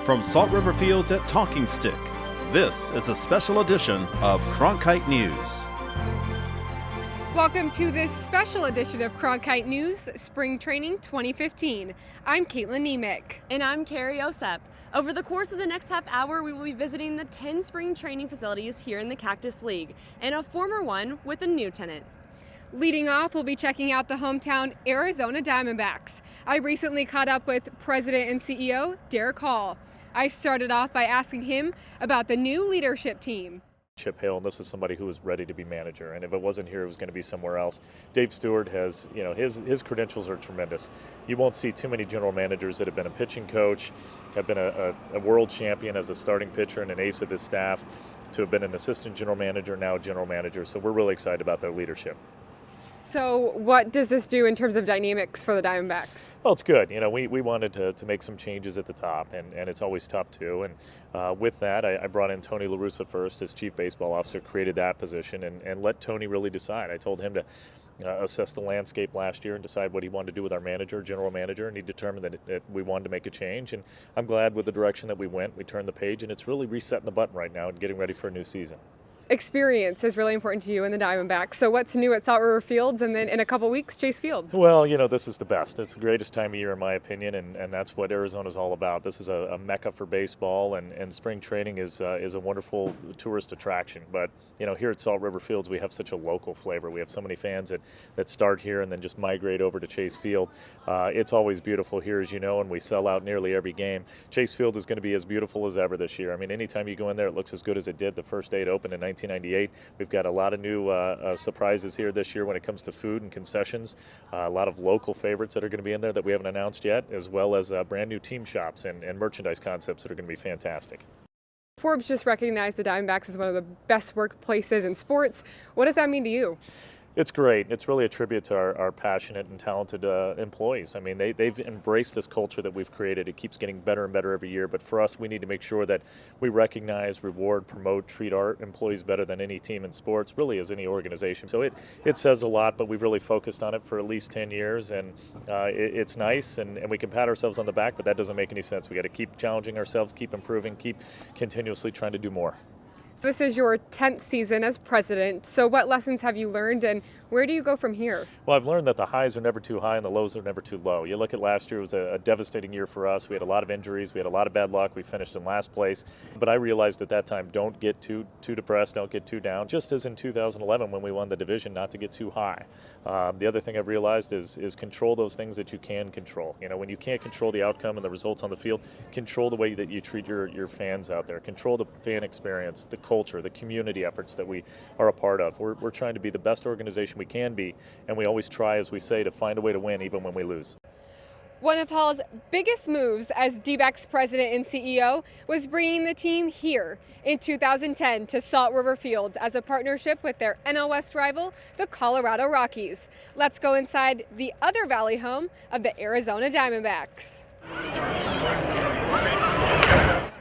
From Salt River Fields at Talking Stick, this is a special edition of Cronkite News. Welcome to this special edition of Cronkite News, Spring Training 2015. I'm Caitlin Nemec. And I'm Carrie Osep. Over the course of the next half hour, we will be visiting the 10 spring training facilities here in the Cactus League, and a former one with a new tenant. Leading off, we'll be checking out the hometown Arizona Diamondbacks. I recently caught up with President and CEO Derek Hall. I started off by asking him about the new leadership team. Chip Hill, and this is somebody who was ready to be manager, and if it wasn't here, it was going to be somewhere else. Dave Stewart has, his credentials are tremendous. You won't see too many general managers that have been a pitching coach, have been a world champion as a starting pitcher and an ace of his staff, to have been an assistant general manager, now a general manager. So we're really excited about their leadership. So what does this do in terms of dynamics for the Diamondbacks? Well, it's good. We wanted to make some changes at the top, and it's always tough too. And with that, I brought in Tony La Russa first as chief baseball officer, created that position, and let Tony really decide. I told him to assess the landscape last year and decide what he wanted to do with our manager, general manager, and he determined that we wanted to make a change. And I'm glad with the direction that we went. We turned the page, and it's really resetting the button right now and getting ready for a new season. Experience is really important to you in the Diamondbacks. So what's new at Salt River Fields, and then in a couple weeks, Chase Field? Well, this is the best. It's the greatest time of year in my opinion, and that's what Arizona's all about. This is a mecca for baseball, and spring training is a wonderful tourist attraction. But here at Salt River Fields, we have such a local flavor. We have so many fans that start here and then just migrate over to Chase Field. It's always beautiful here, as you know, and we sell out nearly every game. Chase Field is going to be as beautiful as ever this year. I mean, anytime you go in there, it looks as good as it did the first day it opened in 1998. We've got a lot of new surprises here this year when it comes to food and concessions. A lot of local favorites that are going to be in there that we haven't announced yet, as well as brand new team shops and merchandise concepts that are going to be fantastic. Forbes just recognized the Diamondbacks as one of the best workplaces in sports. What does that mean to you? It's great. It's really a tribute to our passionate and talented employees. I mean, they've embraced this culture that we've created. It keeps getting better and better every year. But for us, we need to make sure that we recognize, reward, promote, treat our employees better than any team in sports, really as any organization. So it says a lot, but we've really focused on it for at least 10 years. And it's nice, and we can pat ourselves on the back, but that doesn't make any sense. We got to keep challenging ourselves, keep improving, keep continuously trying to do more. So this is your 10th season as president. So what lessons have you learned, and where do you go from here? Well, I've learned that the highs are never too high and the lows are never too low. You look at last year, it was a devastating year for us. We had a lot of injuries. We had a lot of bad luck. We finished in last place. But I realized at that time, don't get too depressed, don't get too down. Just as in 2011 when we won the division, not to get too high. The other thing I've realized is control those things that you can control. When you can't control the outcome and the results on the field, control the way that you treat your fans out there. Control the fan experience, the culture, the community efforts that we are a part of. We're trying to be the best organization we can be, and we always try, as we say, to find a way to win even when we lose. One of Hall's biggest moves as D-backs president and CEO was bringing the team here in 2010 to Salt River Fields as a partnership with their NL West rival, the Colorado Rockies. Let's go inside the other Valley home of the Arizona Diamondbacks.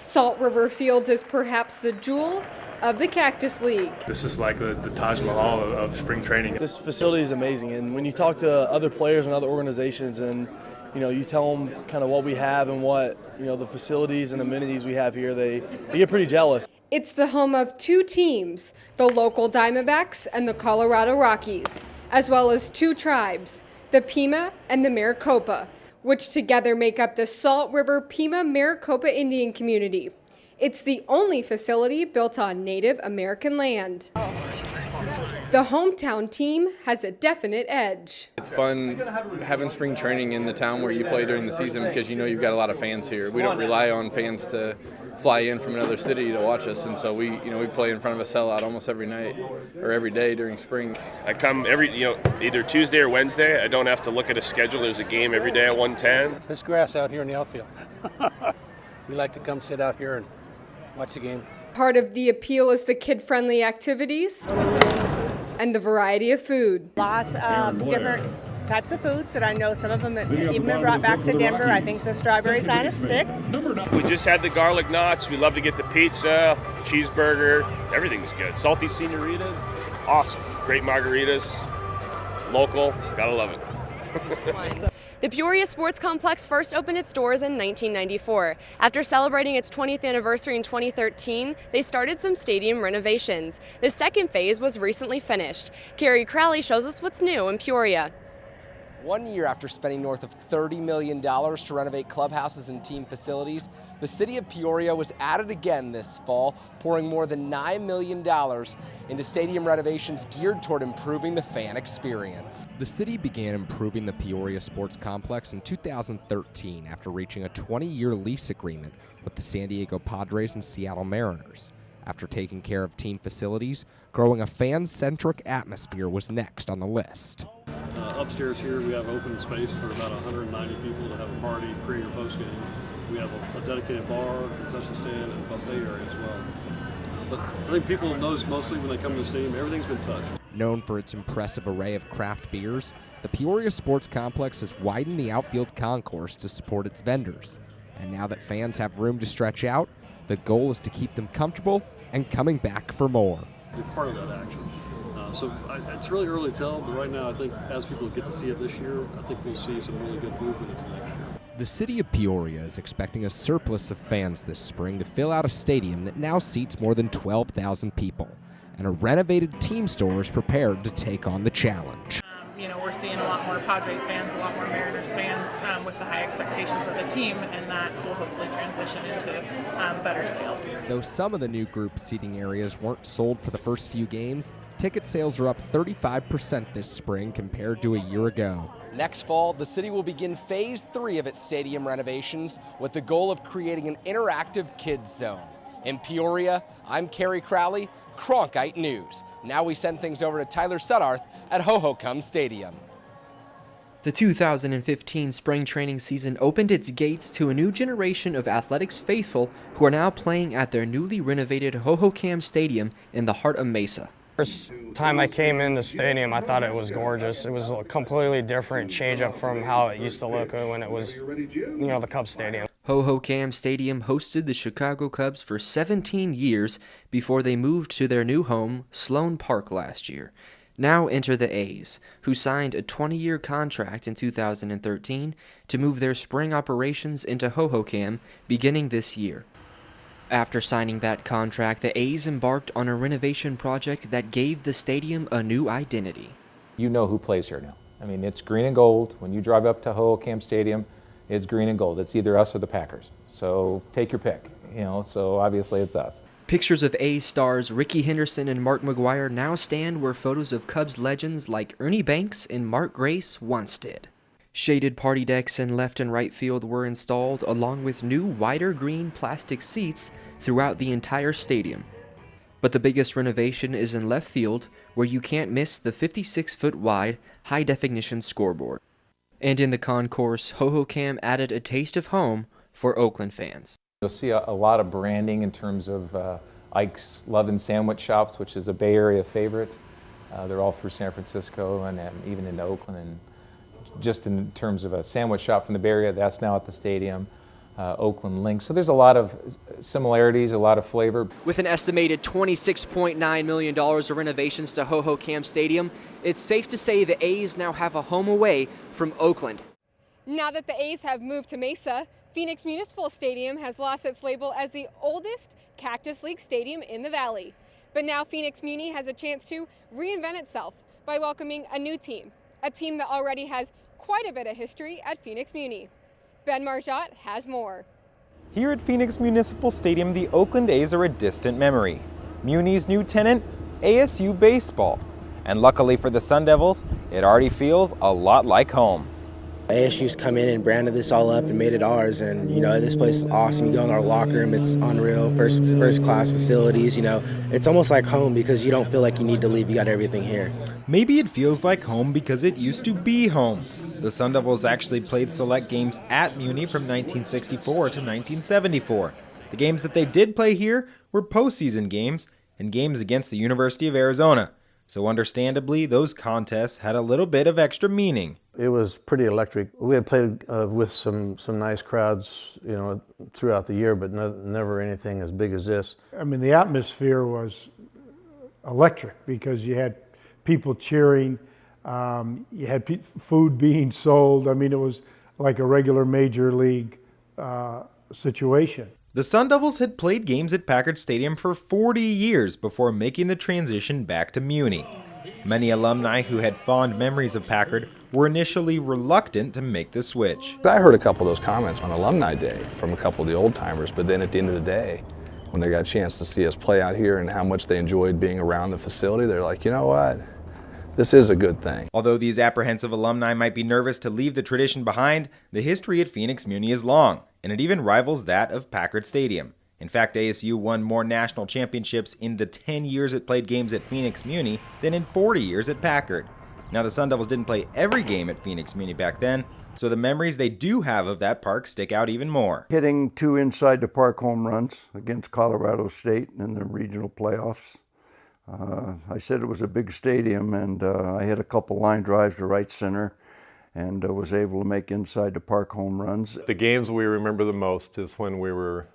Salt River Fields is perhaps the jewel of the Cactus League. This is like the Taj Mahal of spring training. This facility is amazing, and when you talk to other players and other organizations and you tell them kind of what we have and what the facilities and amenities we have here, they get pretty jealous. It's the home of two teams, the local Diamondbacks and the Colorado Rockies, as well as two tribes, the Pima and the Maricopa, which together make up the Salt River Pima Maricopa Indian community. It's the only facility built on Native American land. The hometown team has a definite edge. It's fun having spring training in the town where you play during the season because you've got a lot of fans here. We don't rely on fans to fly in from another city to watch us, and so we play in front of a sellout almost every night or every day during spring. I come either Tuesday or Wednesday. I don't have to look at a schedule. There's a game every day at 1:10. There's grass out here in the outfield. We like to come sit out here and watch the game. Part of the appeal is the kid-friendly activities and the variety of food. Lots of different types of foods that I know some of them have even been brought back to Denver. I think the strawberries on a stick. We just had the garlic knots. We love to get the pizza, cheeseburger. Everything's good. Salty senoritas, awesome. Great margaritas, local, gotta love it. The Peoria Sports Complex first opened its doors in 1994. After celebrating its 20th anniversary in 2013, they started some stadium renovations. The second phase was recently finished. Carrie Crowley shows us what's new in Peoria. 1 year after spending north of $30 million to renovate clubhouses and team facilities, the city of Peoria was at it again this fall, pouring more than $9 million into stadium renovations geared toward improving the fan experience. The city began improving the Peoria Sports Complex in 2013 after reaching a 20-year lease agreement with the San Diego Padres and Seattle Mariners. After taking care of team facilities, growing a fan-centric atmosphere was next on the list. Upstairs here, we have open space for about 190 people to have a party pre or post game. We have a dedicated bar, concession stand, and buffet area as well. But I think people notice mostly when they come to the stadium, everything's been touched. Known for its impressive array of craft beers, the Peoria Sports Complex has widened the outfield concourse to support its vendors. And now that fans have room to stretch out, the goal is to keep them comfortable and coming back for more. Be part of that action. It's really early to tell, but right now I think as people get to see it this year, I think we'll see some really good movement into next year. The city of Peoria is expecting a surplus of fans this spring to fill out a stadium that now seats more than 12,000 people, and a renovated team store is prepared to take on the challenge. We're seeing a lot more Padres fans, a lot more Mariners fans with the high expectations of the team, and that will hopefully transition into better sales. Though some of the new group seating areas weren't sold for the first few games, ticket sales are up 35% this spring compared to a year ago. Next fall, the city will begin phase 3 of its stadium renovations with the goal of creating an interactive kids zone. In Peoria, I'm Carrie Crowley, Cronkite News. Now we send things over to Tyler Suddarth at Ho-Ho-Cum Stadium. The 2015 spring training season opened its gates to a new generation of athletics faithful who are now playing at their newly renovated Ho-Ho-Cum Stadium in the heart of Mesa. First time I came in the stadium, I thought it was gorgeous. It was a completely different change up from how it used to look when it was, the Cubs Stadium. Ho-Ho-Cum Stadium hosted the Chicago Cubs for 17 years before they moved to their new home, Sloan Park, last year. Now enter the A's, who signed a 20-year contract in 2013 to move their spring operations into Ho-Ho-Cum beginning this year. After signing that contract, the A's embarked on a renovation project that gave the stadium a new identity. You know who plays here now. I mean, it's green and gold. When you drive up to Ho-Ho-Cum Stadium, it's green and gold. It's either us or the Packers. So take your pick, so obviously it's us. Pictures of A's stars Ricky Henderson and Mark McGwire now stand where photos of Cubs legends like Ernie Banks and Mark Grace once did. Shaded party decks in left and right field were installed, along with new wider green plastic seats throughout the entire stadium. But the biggest renovation is in left field, where you can't miss the 56-foot wide, high-definition scoreboard. And in the concourse, Ho-Ho-Cum added a taste of home for Oakland fans. You'll see a lot of branding in terms of Ike's Love and Sandwich Shops, which is a Bay Area favorite. They're all through San Francisco and even into Oakland. And just in terms of a sandwich shop from the Bay Area, that's now at the stadium. Oakland Link. So there's a lot of similarities, a lot of flavor. With an estimated $26.9 million of renovations to Ho-Ho-Cum Stadium, it's safe to say the A's now have a home away from Oakland. Now that the A's have moved to Mesa, Phoenix Municipal Stadium has lost its label as the oldest Cactus League stadium in the Valley. But now Phoenix Muni has a chance to reinvent itself by welcoming a new team, a team that already has quite a bit of history at Phoenix Muni. Ben Marjot has more. Here at Phoenix Municipal Stadium, the Oakland A's are a distant memory. Muni's new tenant, ASU Baseball. And luckily for the Sun Devils, it already feels a lot like home. ASU's come in and branded this all up and made it ours, and this place is awesome. You go in our locker room, it's unreal, first class facilities, it's almost like home because you don't feel like you need to leave, you got everything here. Maybe it feels like home because it used to be home. The Sun Devils actually played select games at Muni from 1964 to 1974. The games that they did play here were postseason games and games against the University of Arizona. So understandably, those contests had a little bit of extra meaning. It was pretty electric. We had played with some nice crowds, throughout the year, but never anything as big as this. I mean, the atmosphere was electric because you had people cheering. You had food being sold. I mean, it was like a regular major league situation. The Sun Devils had played games at Packard Stadium for 40 years before making the transition back to Muni. Many alumni who had fond memories of Packard were initially reluctant to make the switch. I heard a couple of those comments on Alumni Day from a couple of the old timers, but then at the end of the day, when they got a chance to see us play out here and how much they enjoyed being around the facility, they're like, you know what? This is a good thing. Although these apprehensive alumni might be nervous to leave the tradition behind, the history at Phoenix Muni is long, and it even rivals that of Packard Stadium. In fact, ASU won more national championships in the 10 years it played games at Phoenix Muni than in 40 years at Packard. Now, the Sun Devils didn't play every game at Phoenix Muni back then, so the memories they do have of that park stick out even more. Hitting 2 inside the park home runs against Colorado State in the regional playoffs. I said it was a big stadium, and I hit a couple line drives to right center and was able to make inside the park home runs. The games we remember the most is when we were,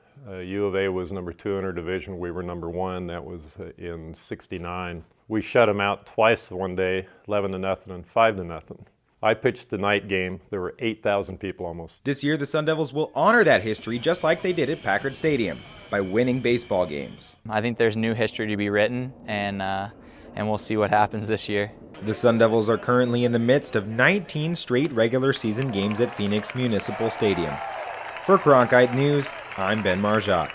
U of A was number 2 in our division, we were number 1, that was in '69. We shut them out twice one day, 11-0 and 5-0. I pitched the night game. There were 8,000 people almost. This year, the Sun Devils will honor that history just like they did at Packard Stadium, by winning baseball games. I think there's new history to be written, and we'll see what happens this year. The Sun Devils are currently in the midst of 19 straight regular season games at Phoenix Municipal Stadium. For Cronkite News, I'm Ben Marjat.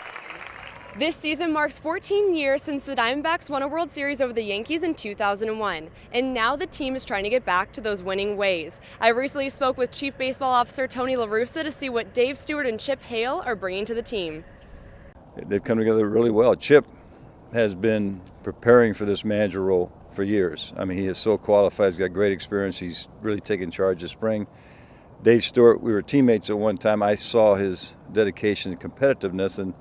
This season marks 14 years since the Diamondbacks won a World Series over the Yankees in 2001, and now the team is trying to get back to those winning ways. I recently spoke with Chief Baseball Officer Tony La Russa to see what Dave Stewart and Chip Hale are bringing to the team. They've come together really well. Chip has been preparing for this manager role for years. I mean, he is so qualified, he's got great experience, he's really taken charge this spring. Dave Stewart, we were teammates at one time. I saw his dedication and competitiveness, and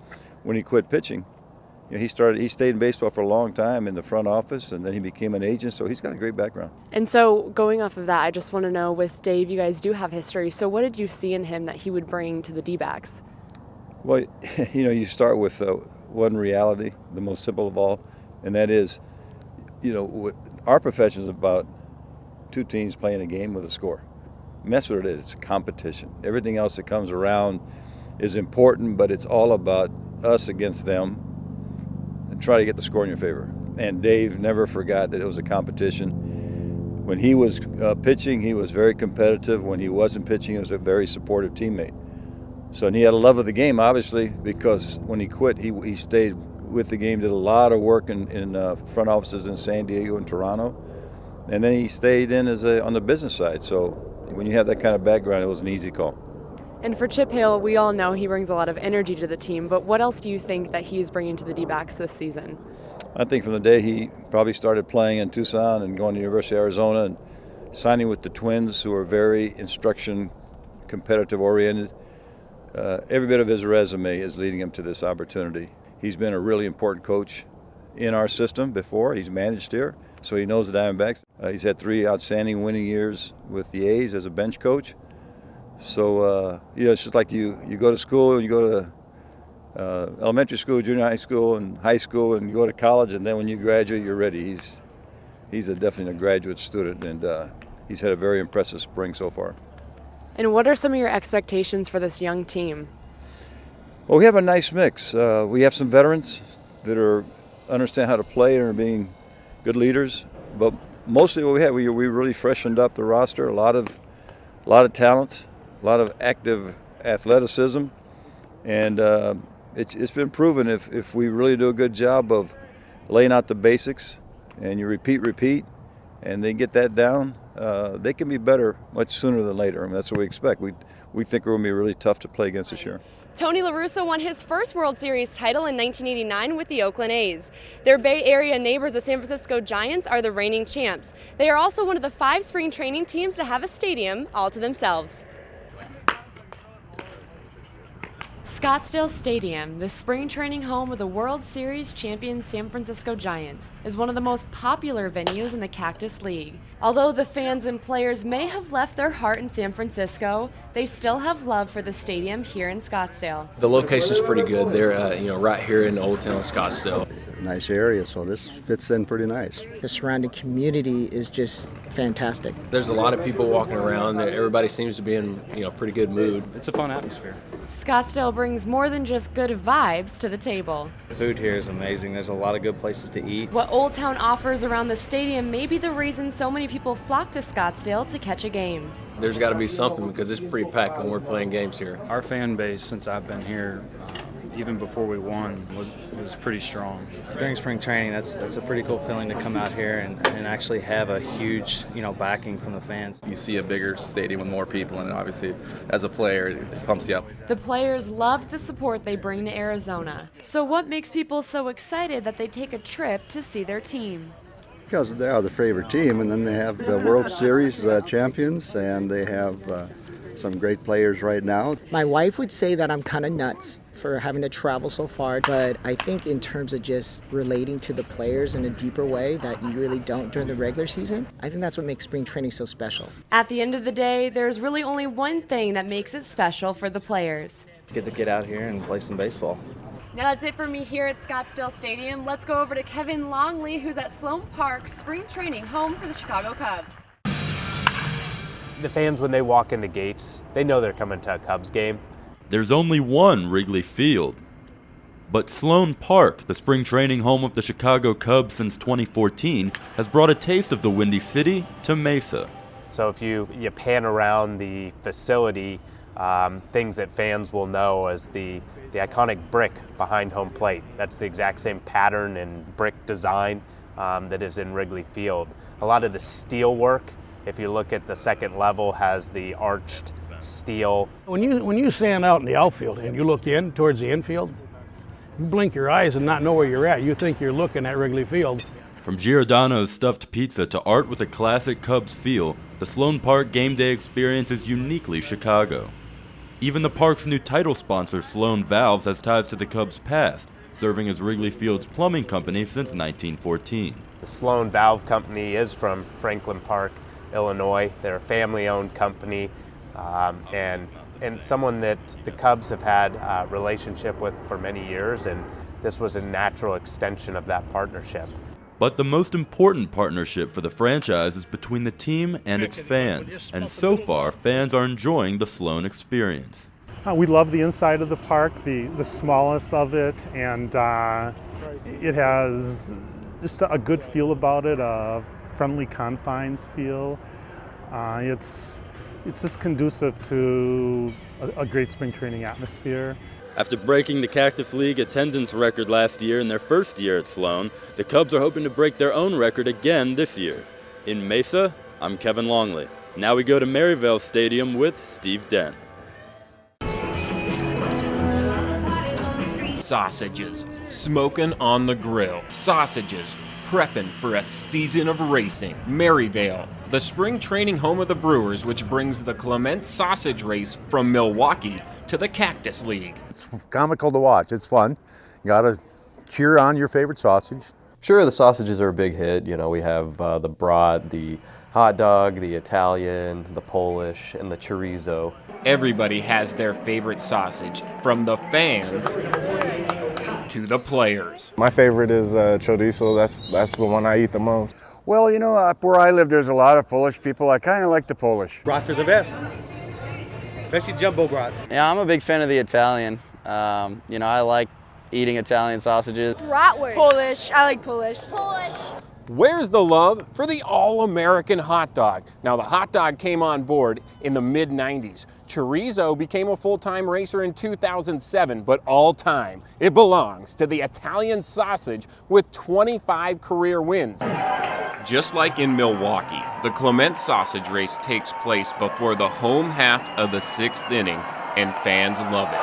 when he quit pitching, you know, he stayed in baseball for a long time in the front office, and then he became an agent, so he's got a great background. And so going off of that, I just want to know, with Dave, you guys do have history, so what did you see in him that he would bring to the D-backs? Well, you know, you start with one reality, the most simple of all, and that is, you know, our profession is about 2 teams playing a game with a score. And that's what it is. It's a competition. Everything else that comes around is important, but it's all about us against them and try to get the score in your favor. And Dave never forgot that it was a competition. When he was pitching, he was very competitive. When he wasn't pitching, he was a very supportive teammate. So, and he had a love of the game, obviously, because when he quit, he stayed with the game, did a lot of work in front offices in San Diego and Toronto, and then he stayed in on the business side. So when you have that kind of background, it was an easy call. And for Chip Hale, we all know he brings a lot of energy to the team, but what else do you think that he's bringing to the D-backs this season? I think from the day he probably started playing in Tucson and going to the University of Arizona and signing with the Twins, who are very instruction, competitive-oriented, every bit of his resume is leading him to this opportunity. He's been a really important coach in our system before. He's managed here, so he knows the Diamondbacks. He's had 3 outstanding winning years with the A's as a bench coach. So, you know, it's just like you go to school, and you go to elementary school, junior high school, and high school, and you go to college, and then when you graduate, you're ready. He's definitely a graduate student, and he's had a very impressive spring so far. And what are some of your expectations for this young team? Well, we have a nice mix. We have some veterans that understand how to play and are being good leaders. But mostly what we really freshened up the roster. A lot of talent, a lot of active athleticism, and it's been proven if we really do a good job of laying out the basics, and you repeat, and they get that down, they can be better much sooner than later. I mean, that's what we expect. We think we're going to be really tough to play against this year. Tony La Russa won his first World Series title in 1989 with the Oakland A's. Their Bay Area neighbors, the San Francisco Giants, are the reigning champs. They are also one of the 5 spring training teams to have a stadium all to themselves. Scottsdale Stadium, the spring training home of the World Series champion San Francisco Giants, is one of the most popular venues in the Cactus League. Although the fans and players may have left their heart in San Francisco, they still have love for the stadium here in Scottsdale. The location's pretty good. They're right here in Old Town Scottsdale. nice area, so this fits in pretty nice. The surrounding community is just fantastic. There's a lot of people walking around. Everybody seems to be in pretty good mood. It's a fun atmosphere. Scottsdale brings more than just good vibes to the table. The food here is amazing. There's a lot of good places to eat. What Old Town offers around the stadium may be the reason so many people flock to Scottsdale to catch a game. There's got to be something because it's pretty packed when we're playing games here. Our fan base, since I've been here, even before we won, was pretty strong. During spring training, that's a pretty cool feeling to come out here and actually have a huge backing from the fans. You see a bigger stadium with more people, and obviously as a player it pumps you up. The players love the support they bring to Arizona. So what makes people so excited that they take a trip to see their team? Because they are the favorite team, and then they have the World Series champions, and they have some great players right now. My wife would say that I'm kind of nuts for having to travel so far, but I think in terms of just relating to the players in a deeper way that you really don't during the regular season, I think that's what makes spring training so special. At the end of the day, there's really only one thing that makes it special for the players. Get to get out here and play some baseball. Now that's it for me here at Scottsdale Stadium. Let's go over to Kevin Longley, who's at Sloan Park spring training, home for the Chicago Cubs. The fans, when they walk in the gates, they know they're coming to a Cubs game. There's only one Wrigley Field. But Sloan Park, the spring training home of the Chicago Cubs since 2014, has brought a taste of the Windy City to Mesa. So if you pan around the facility, things that fans will know as the iconic brick behind home plate. That's the exact same pattern and brick design that is in Wrigley Field. A lot of the steel work, if you look at the second level, has the arched steel. When you stand out in the outfield and you look in towards the infield, you blink your eyes and not know where you're at. You think you're looking at Wrigley Field. From Giordano's stuffed pizza to art with a classic Cubs feel, the Sloan Park game day experience is uniquely Chicago. Even the park's new title sponsor, Sloan Valves, has ties to the Cubs' past, serving as Wrigley Field's plumbing company since 1914. The Sloan Valve Company is from Franklin Park, Illinois. They're a family-owned company and someone that the Cubs have had a relationship with for many years, and this was a natural extension of that partnership. But the most important partnership for the franchise is between the team and its fans, and so far, fans are enjoying the Sloan experience. We love the inside of the park, the smallness of it, and it has just a good feel about it, a friendly confines feel. It's just conducive to a great spring training atmosphere. After breaking the Cactus League attendance record last year in their first year at Sloan, the Cubs are hoping to break their own record again this year. In Mesa, I'm Kevin Longley. Now we go to Maryvale Stadium with Steve Dent. Sausages, smoking on the grill. Sausages, prepping for a season of racing. Maryvale, the spring training home of the Brewers, which brings the Clement Sausage Race from Milwaukee to the Cactus League. It's comical to watch. It's fun. You gotta cheer on your favorite sausage. Sure, the sausages are a big hit. You know, we have the brat, the hot dog, the Italian, the Polish, and the chorizo. Everybody has their favorite sausage, from the fans to the players. My favorite is chorizo. That's the one I eat the most. Well, you know, up where I live, there's a lot of Polish people. I kind of like the Polish. Brats are the best, especially jumbo brats. Yeah, I'm a big fan of the Italian. You know, I like eating Italian sausages. Bratwurst. Polish. I like Polish. Polish. Where's the love for the all-American hot dog? Now, the hot dog came on board in the mid-90s. Chorizo became a full-time racer in 2007, but all-time, it belongs to the Italian sausage with 25 career wins. Just like in Milwaukee, the Clement Sausage Race takes place before the home half of the 6th inning, and fans love it.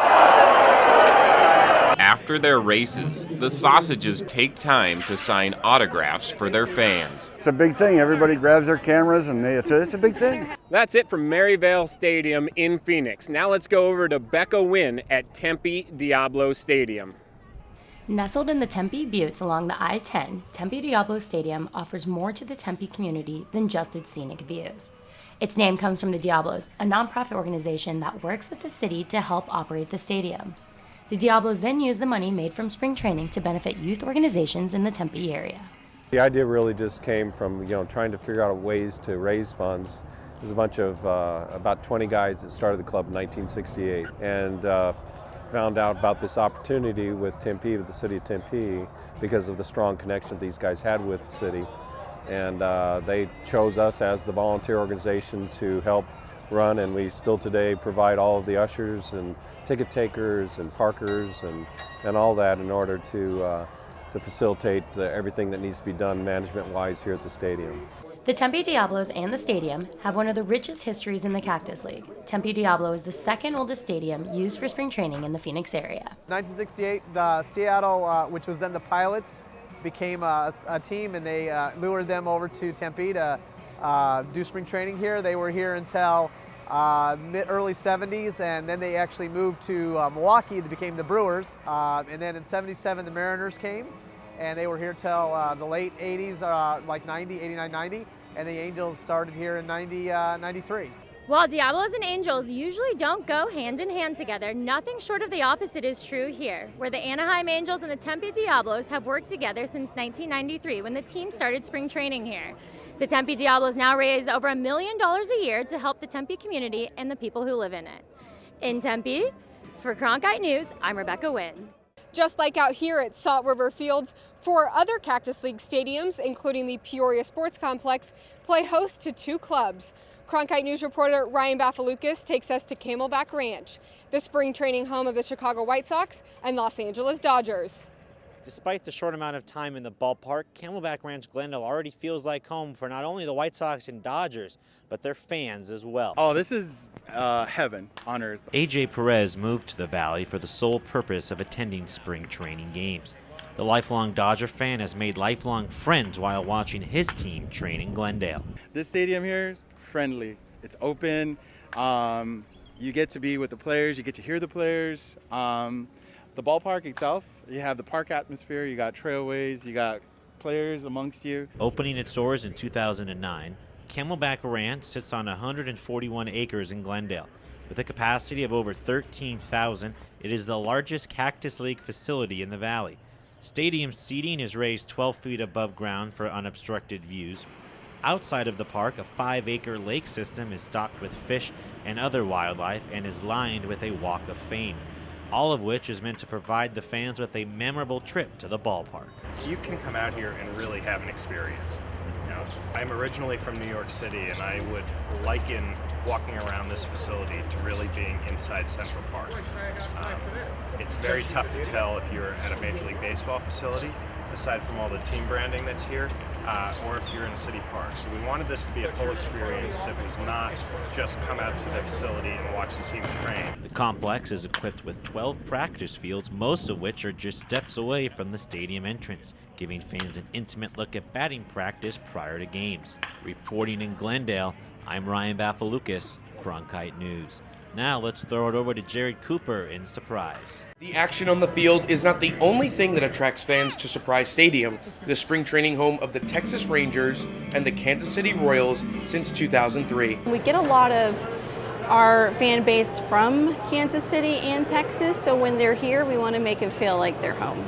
After their races, the sausages take time to sign autographs for their fans. It's a big thing. Everybody grabs their cameras, and it's a big thing. That's it from Maryvale Stadium in Phoenix. Now let's go over to Becca Wynn at Tempe Diablo Stadium. Nestled in the Tempe Buttes along the I-10, Tempe Diablo Stadium offers more to the Tempe community than just its scenic views. Its name comes from the Diablos, a nonprofit organization that works with the city to help operate the stadium. The Diablos then used the money made from spring training to benefit youth organizations in the Tempe area. The idea really just came from, trying to figure out ways to raise funds. There's a bunch of about 20 guys that started the club in 1968 and found out about this opportunity with Tempe, with the city of Tempe, because of the strong connection these guys had with the city. And they chose us as the volunteer organization to help run, and we still today provide all of the ushers and ticket takers and parkers and all that in order to facilitate everything that needs to be done management-wise here at the stadium. The Tempe Diablos and the stadium have one of the richest histories in the Cactus League. Tempe Diablo is the second oldest stadium used for spring training in the Phoenix area. 1968, the Seattle, which was then the Pilots, became a team, and they lured them over to Tempe to do spring training here. They were here until early 70s, and then they actually moved to Milwaukee. They became the Brewers, and then in 77 the Mariners came, and they were here till the late 80s, like 90, 89, 90, and the Angels started here in 93. While Diablos and Angels usually don't go hand in hand together, nothing short of the opposite is true here, where the Anaheim Angels and the Tempe Diablos have worked together since 1993 when the team started spring training here. The Tempe Diablos now raise over $1 million a year to help the Tempe community and the people who live in it. In Tempe, for Cronkite News, I'm Rebecca Wynn. Just like out here at Salt River Fields, 4 other Cactus League stadiums, including the Peoria Sports Complex, play host to 2 clubs. Cronkite News reporter Ryan Bafalukis takes us to Camelback Ranch, the spring training home of the Chicago White Sox and Los Angeles Dodgers. Despite the short amount of time in the ballpark, Camelback Ranch Glendale already feels like home for not only the White Sox and Dodgers, but their fans as well. Oh, this is heaven on earth. AJ Perez moved to the Valley for the sole purpose of attending spring training games. The lifelong Dodger fan has made lifelong friends while watching his team train in Glendale. This stadium here is friendly. It's open. You get to be with the players. You get to hear the players. The ballpark itself, you have the park atmosphere. You got trailways. You got players amongst you. Opening its doors in 2009, Camelback Ranch sits on 141 acres in Glendale. With a capacity of over 13,000, it is the largest Cactus League facility in the valley. Stadium seating is raised 12 feet above ground for unobstructed views. Outside of the park, a 5-acre lake system is stocked with fish and other wildlife and is lined with a Walk of Fame, all of which is meant to provide the fans with a memorable trip to the ballpark. You can come out here and really have an experience. I'm originally from New York City, and I would liken walking around this facility to really being inside Central Park. It's very tough to tell if you're at a Major League Baseball facility, aside from all the team branding that's here, or if you're in a city park. So we wanted this to be a full experience that was not just come out to the facility and watch the teams train. The complex is equipped with 12 practice fields, most of which are just steps away from the stadium entrance, giving fans an intimate look at batting practice prior to games. Reporting in Glendale, I'm Ryan Bafalukis, Cronkite News. Now let's throw it over to Jared Cooper in Surprise. The action on the field is not the only thing that attracts fans to Surprise Stadium, the spring training home of the Texas Rangers and the Kansas City Royals since 2003. We get a lot of our fan base from Kansas City and Texas, so when they're here, we want to make it feel like they're home.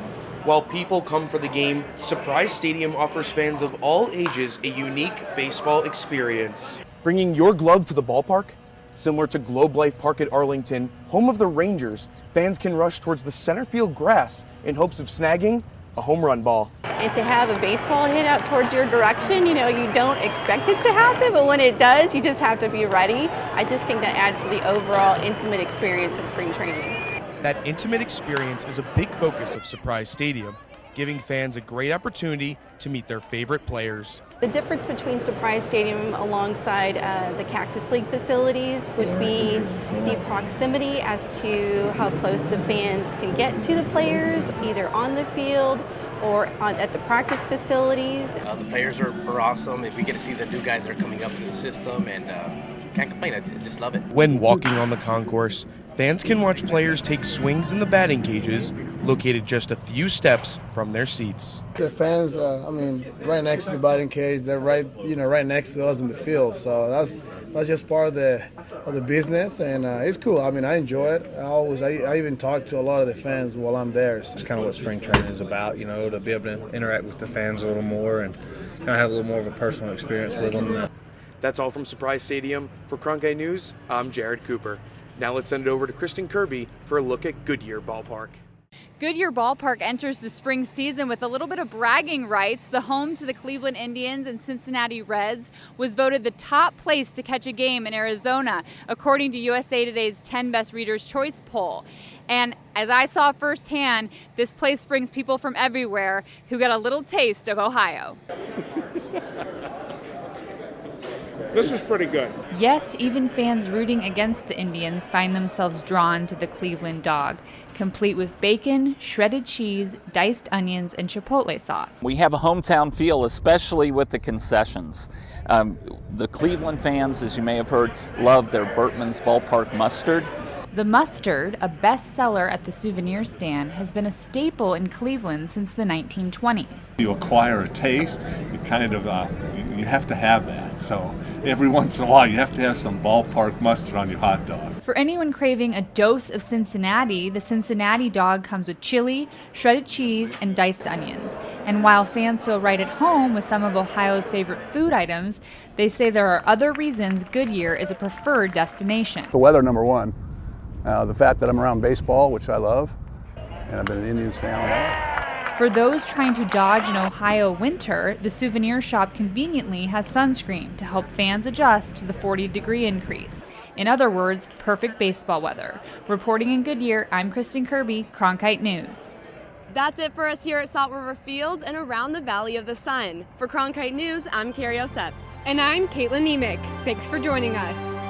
While people come for the game, Surprise Stadium offers fans of all ages a unique baseball experience. Bringing your glove to the ballpark? Similar to Globe Life Park at Arlington, home of the Rangers, fans can rush towards the center field grass in hopes of snagging a home run ball. And to have a baseball hit out towards your direction, you don't expect it to happen, but when it does, you just have to be ready. I just think that adds to the overall intimate experience of spring training. That intimate experience is a big focus of Surprise Stadium, giving fans a great opportunity to meet their favorite players. The difference between Surprise Stadium alongside the Cactus League facilities would be the proximity as to how close the fans can get to the players, either on the field or at the practice facilities. The players are awesome. We get to see the new guys that are coming up through the system, and can't complain. I just love it. When walking on the concourse, fans can watch players take swings in the batting cages located just a few steps from their seats. The fans, right next to the batting cage, they're right next to us in the field. So that's just part of the business, and it's cool. I enjoy it. I even talk to a lot of the fans while I'm there. It's kind of what spring training is about, to be able to interact with the fans a little more and have a little more of a personal experience with them. That's all from Surprise Stadium. For Cronkite News, I'm Jared Cooper. Now let's send it over to Kristen Kirby for a look at Goodyear Ballpark. Goodyear Ballpark enters the spring season with a little bit of bragging rights. The home to the Cleveland Indians and Cincinnati Reds was voted the top place to catch a game in Arizona, according to USA Today's 10 Best Readers' Choice poll. And as I saw firsthand, this place brings people from everywhere who get a little taste of Ohio. This is pretty good. Yes, even fans rooting against the Indians find themselves drawn to the Cleveland dog, complete with bacon, shredded cheese, diced onions, and chipotle sauce. We have a hometown feel, especially with the concessions. The Cleveland fans, as you may have heard, love their Bertman's Ballpark mustard. The mustard, a bestseller at the souvenir stand, has been a staple in Cleveland since the 1920s. You acquire a taste, you you have to have that. So every once in a while you have to have some Ballpark mustard on your hot dog. For anyone craving a dose of Cincinnati, the Cincinnati dog comes with chili, shredded cheese, and diced onions. And while fans feel right at home with some of Ohio's favorite food items, they say there are other reasons Goodyear is a preferred destination. The weather, number one. The fact that I'm around baseball, which I love, and I've been an Indians fan all my life. For those trying to dodge an Ohio winter, the souvenir shop conveniently has sunscreen to help fans adjust to the 40-degree increase. In other words, perfect baseball weather. Reporting in Goodyear, I'm Kristen Kirby, Cronkite News. That's it for us here at Salt River Fields and around the Valley of the Sun. For Cronkite News, I'm Carrie Osep. And I'm Caitlin Nemick. Thanks for joining us.